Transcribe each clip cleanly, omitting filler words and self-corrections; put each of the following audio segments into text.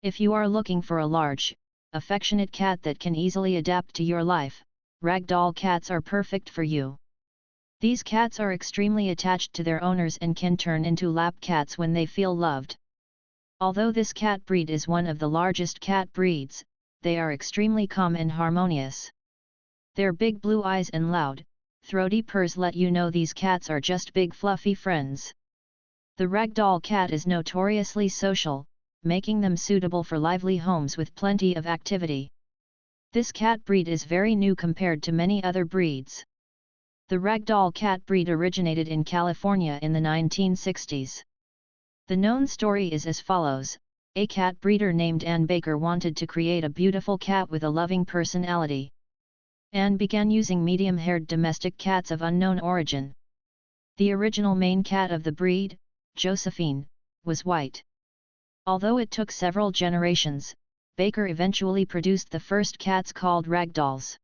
If you are looking for a large, affectionate cat that can easily adapt to your life, Ragdoll cats are perfect for you. These cats are extremely attached to their owners and can turn into lap cats when they feel loved. Although this cat breed is one of the largest cat breeds, they are extremely calm and harmonious. Their big blue eyes and loud, throaty purrs let you know these cats are just big fluffy friends. The Ragdoll cat is notoriously social, making them suitable for lively homes with plenty of activity. This cat breed is very new compared to many other breeds. The Ragdoll cat breed originated in California in the 1960s. The known story is as follows: a cat breeder named Ann Baker wanted to create a beautiful cat with a loving personality. Anne began using medium-haired domestic cats of unknown origin. The original main cat of the breed, Josephine, was white. Although it took several generations, Baker eventually produced the first cats called Ragdolls.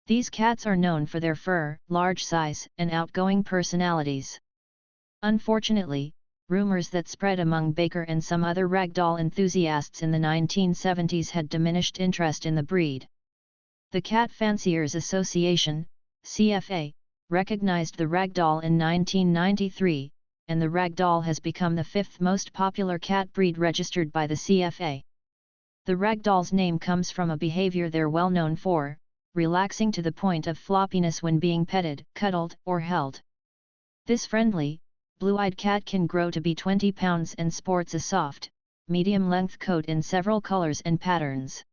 These cats are known for their fur, large size, and outgoing personalities. Unfortunately, rumors that spread among Baker and some other Ragdoll enthusiasts in the 1970s had diminished interest in the breed. The Cat Fanciers Association, CFA, recognized the Ragdoll in 1993, and the Ragdoll has become the fifth most popular cat breed registered by the CFA. The Ragdoll's name comes from a behavior they're well known for: relaxing to the point of floppiness when being petted, cuddled, or held. This friendly, blue-eyed cat can grow to be 20 pounds and sports a soft, medium-length coat in several colors and patterns.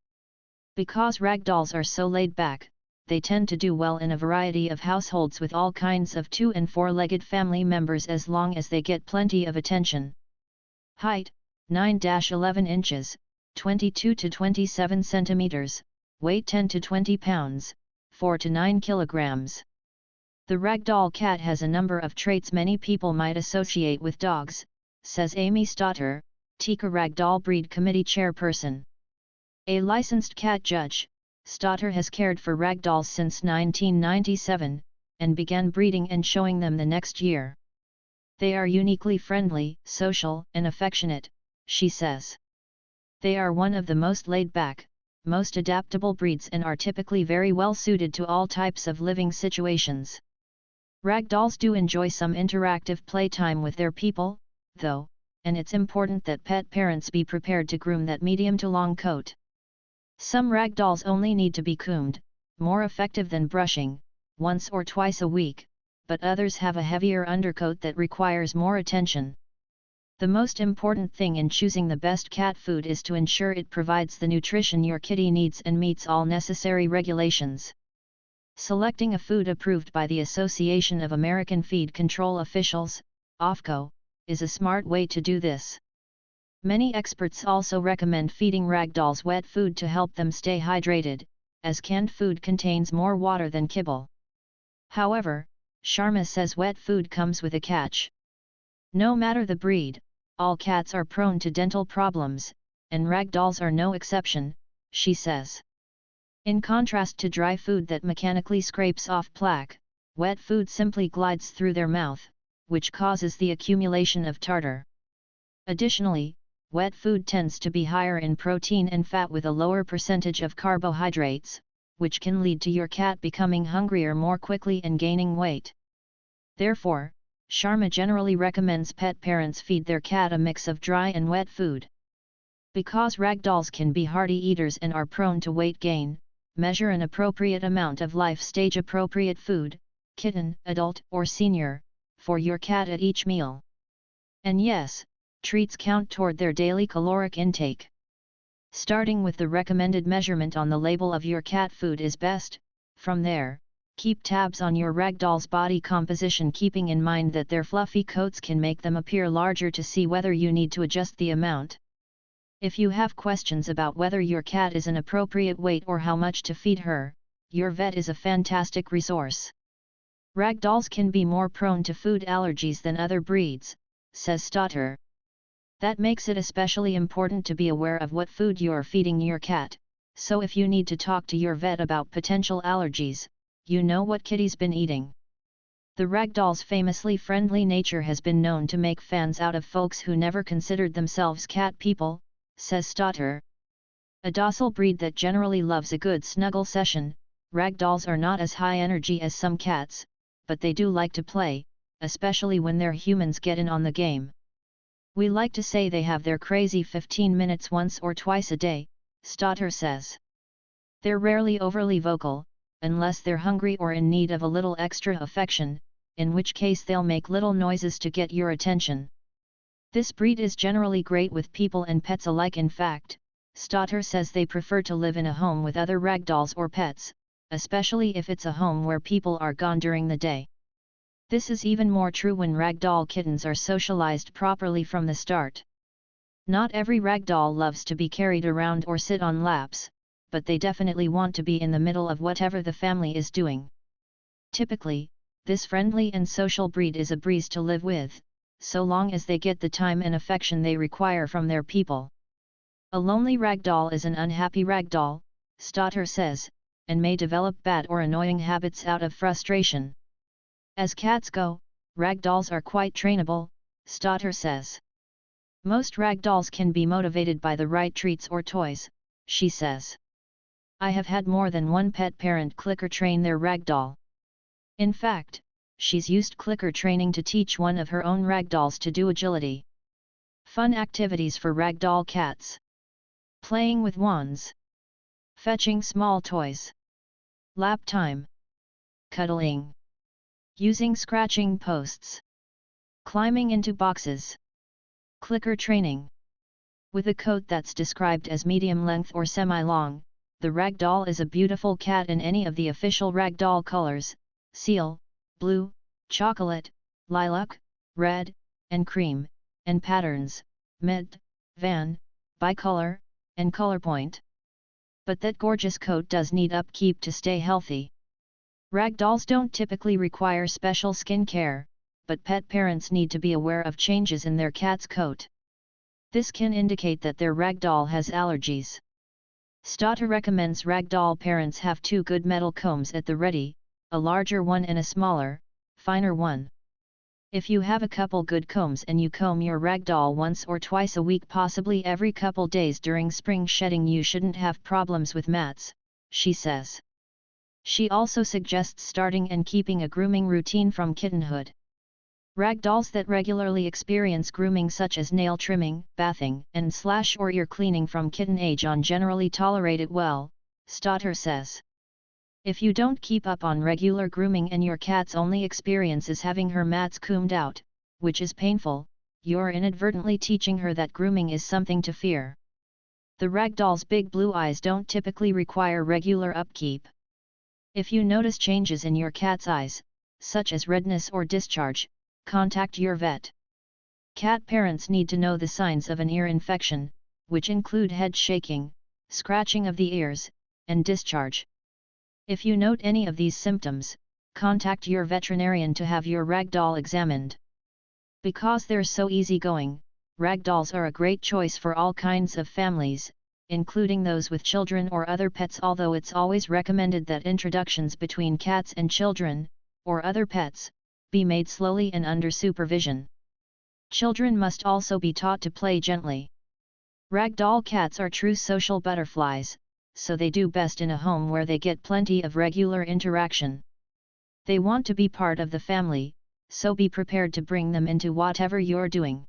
Because Ragdolls are so laid back, they tend to do well in a variety of households with all kinds of 2- and 4-legged family members as long as they get plenty of attention. Height: 9-11 inches, 22 to 27 centimeters, weight 10 to 20 pounds, 4 to 9 kilograms. The Ragdoll cat has a number of traits many people might associate with dogs, says Amy Stotter, Tika Ragdoll Breed Committee Chairperson. A licensed cat judge, Stotter has cared for Ragdolls since 1997, and began breeding and showing them the next year. They are uniquely friendly, social, and affectionate, she says. They are one of the most laid-back, most adaptable breeds and are typically very well suited to all types of living situations. Ragdolls do enjoy some interactive playtime with their people, though, and it's important that pet parents be prepared to groom that medium to long coat. Some Ragdolls only need to be combed, more effective than brushing, once or twice a week, but others have a heavier undercoat that requires more attention. The most important thing in choosing the best cat food is to ensure it provides the nutrition your kitty needs and meets all necessary regulations. Selecting a food approved by the Association of American Feed Control Officials, AFCO, is a smart way to do this. Many experts also recommend feeding Ragdolls wet food to help them stay hydrated, as canned food contains more water than kibble. However, Sharma says wet food comes with a catch. No matter the breed, all cats are prone to dental problems, and Ragdolls are no exception, she says. In contrast to dry food that mechanically scrapes off plaque, wet food simply glides through their mouth, which causes the accumulation of tartar. Additionally, wet food tends to be higher in protein and fat with a lower percentage of carbohydrates, which can lead to your cat becoming hungrier more quickly and gaining weight. Therefore, Sharma generally recommends pet parents feed their cat a mix of dry and wet food. Because Ragdolls can be hearty eaters and are prone to weight gain, measure an appropriate amount of life stage appropriate food, kitten, adult, or senior, for your cat at each meal. And yes, treats count toward their daily caloric intake. Starting with the recommended measurement on the label of your cat food is best. From there, keep tabs on your Ragdoll's body composition, keeping in mind that their fluffy coats can make them appear larger to see whether you need to adjust the amount. If you have questions about whether your cat is an appropriate weight or how much to feed her, your vet is a fantastic resource. Ragdolls can be more prone to food allergies than other breeds, says Stotter. That makes it especially important to be aware of what food you're feeding your cat, so if you need to talk to your vet about potential allergies, you know what kitty's been eating. The Ragdoll's famously friendly nature has been known to make fans out of folks who never considered themselves cat people, says Stotter. A docile breed that generally loves a good snuggle session, Ragdolls are not as high energy as some cats, but they do like to play, especially when their humans get in on the game. We like to say they have their crazy 15 minutes once or twice a day, Stotter says. They're rarely overly vocal, unless they're hungry or in need of a little extra affection, in which case they'll make little noises to get your attention. This breed is generally great with people and pets alike. In fact, Stotter says they prefer to live in a home with other ragdolls or pets, especially if it's a home where people are gone during the day. This is even more true when ragdoll kittens are socialized properly from the start. Not every ragdoll loves to be carried around or sit on laps, but they definitely want to be in the middle of whatever the family is doing. Typically, this friendly and social breed is a breeze to live with, so long as they get the time and affection they require from their people. A lonely ragdoll is an unhappy ragdoll, Stotter says, and may develop bad or annoying habits out of frustration. As cats go, ragdolls are quite trainable, Stotter says. Most ragdolls can be motivated by the right treats or toys, she says. I have had more than one pet parent clicker train their ragdoll. In fact, she's used clicker training to teach one of her own ragdolls to do agility. Fun activities for ragdoll cats: playing with wands, fetching small toys, lap time, cuddling, using scratching posts, climbing into boxes. Clicker training. With a coat that's described as medium length or semi-long, the ragdoll is a beautiful cat in any of the official ragdoll colors: seal, blue, chocolate, lilac, red, and cream, and patterns: mint, van, bicolor, and colorpoint. But that gorgeous coat does need upkeep to stay healthy. Ragdolls don't typically require special skin care, but pet parents need to be aware of changes in their cat's coat. This can indicate that their ragdoll has allergies. Stotter recommends ragdoll parents have two good metal combs at the ready, a larger one and a smaller, finer one. If you have a couple good combs and you comb your ragdoll once or twice a week, possibly every couple days during spring shedding, you shouldn't have problems with mats, she says. She also suggests starting and keeping a grooming routine from kittenhood. Ragdolls that regularly experience grooming, such as nail trimming, bathing, and slash or ear cleaning from kitten age on, generally tolerate it well, Stotter says. If you don't keep up on regular grooming and your cat's only experience is having her mats combed out, which is painful, you're inadvertently teaching her that grooming is something to fear. The ragdoll's big blue eyes don't typically require regular upkeep. If you notice changes in your cat's eyes, such as redness or discharge, contact your vet. Cat parents need to know the signs of an ear infection, which include head shaking, scratching of the ears, and discharge. If you note any of these symptoms, contact your veterinarian to have your ragdoll examined. Because they're so easygoing, ragdolls are a great choice for all kinds of families, including those with children or other pets, although it's always recommended that introductions between cats and children, or other pets, be made slowly and under supervision. Children must also be taught to play gently. Ragdoll cats are true social butterflies, so they do best in a home where they get plenty of regular interaction. They want to be part of the family, so be prepared to bring them into whatever you're doing.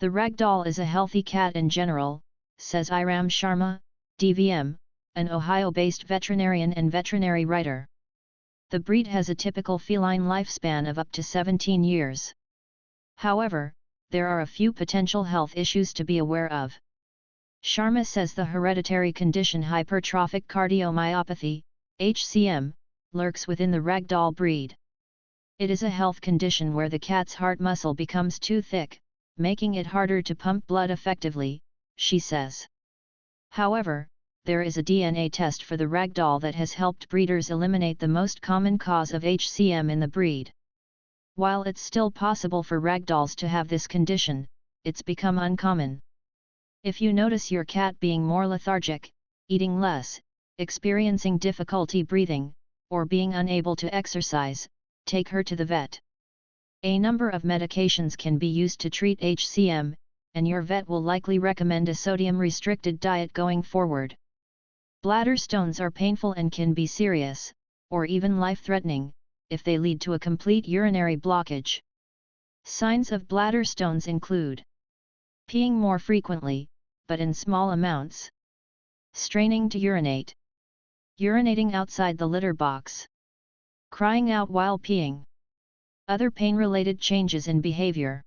The ragdoll is a healthy cat in general, says Iram Sharma, DVM, an Ohio-based veterinarian and veterinary writer. The breed has a typical feline lifespan of up to 17 years. However, there are a few potential health issues to be aware of. Sharma says the hereditary condition hypertrophic cardiomyopathy, HCM, lurks within the ragdoll breed. It is a health condition where the cat's heart muscle becomes too thick, making it harder to pump blood effectively, she says. However, there is a DNA test for the ragdoll that has helped breeders eliminate the most common cause of HCM in the breed. While it's still possible for ragdolls to have this condition, it's become uncommon. If you notice your cat being more lethargic, eating less, experiencing difficulty breathing, or being unable to exercise, take her to the vet. A number of medications can be used to treat HCM, and your vet will likely recommend a sodium-restricted diet going forward. Bladder stones are painful and can be serious, or even life-threatening, if they lead to a complete urinary blockage. Signs of bladder stones include peeing more frequently, but in small amounts, straining to urinate, urinating outside the litter box, crying out while peeing. Other pain-related changes in behavior.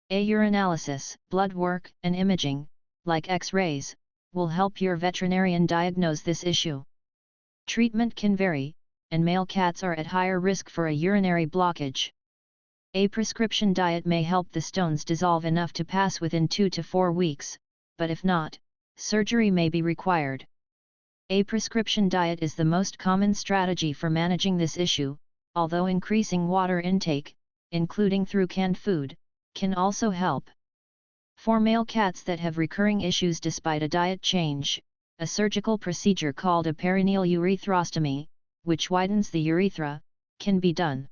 A urinalysis, blood work, and imaging, like X-rays, will help your veterinarian diagnose this issue. Treatment can vary, and male cats are at higher risk for a urinary blockage. A prescription diet may help the stones dissolve enough to pass within 2 to 4 weeks, but if not, surgery may be required. A prescription diet is the most common strategy for managing this issue, although increasing water intake, including through canned food, can also help. For male cats that have recurring issues despite a diet change, a surgical procedure called a perineal urethrostomy, which widens the urethra, can be done.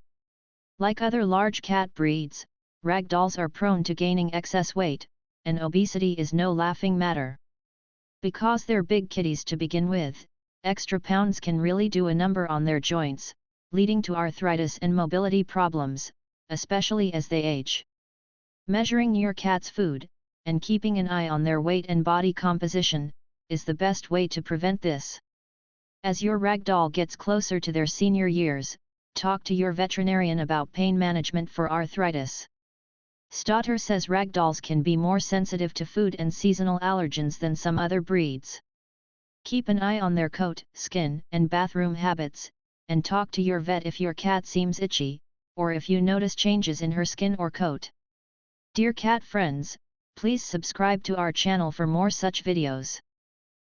Like other large cat breeds, Ragdolls are prone to gaining excess weight, and obesity is no laughing matter. Because they're big kitties to begin with, extra pounds can really do a number on their joints, leading to arthritis and mobility problems, especially as they age. Measuring your cat's food, and keeping an eye on their weight and body composition, is the best way to prevent this. As your Ragdoll gets closer to their senior years, talk to your veterinarian about pain management for arthritis. Stotter says Ragdolls can be more sensitive to food and seasonal allergens than some other breeds. Keep an eye on their coat, skin, and bathroom habits, and talk to your vet if your cat seems itchy, or if you notice changes in her skin or coat. Dear cat friends, please subscribe to our channel for more such videos.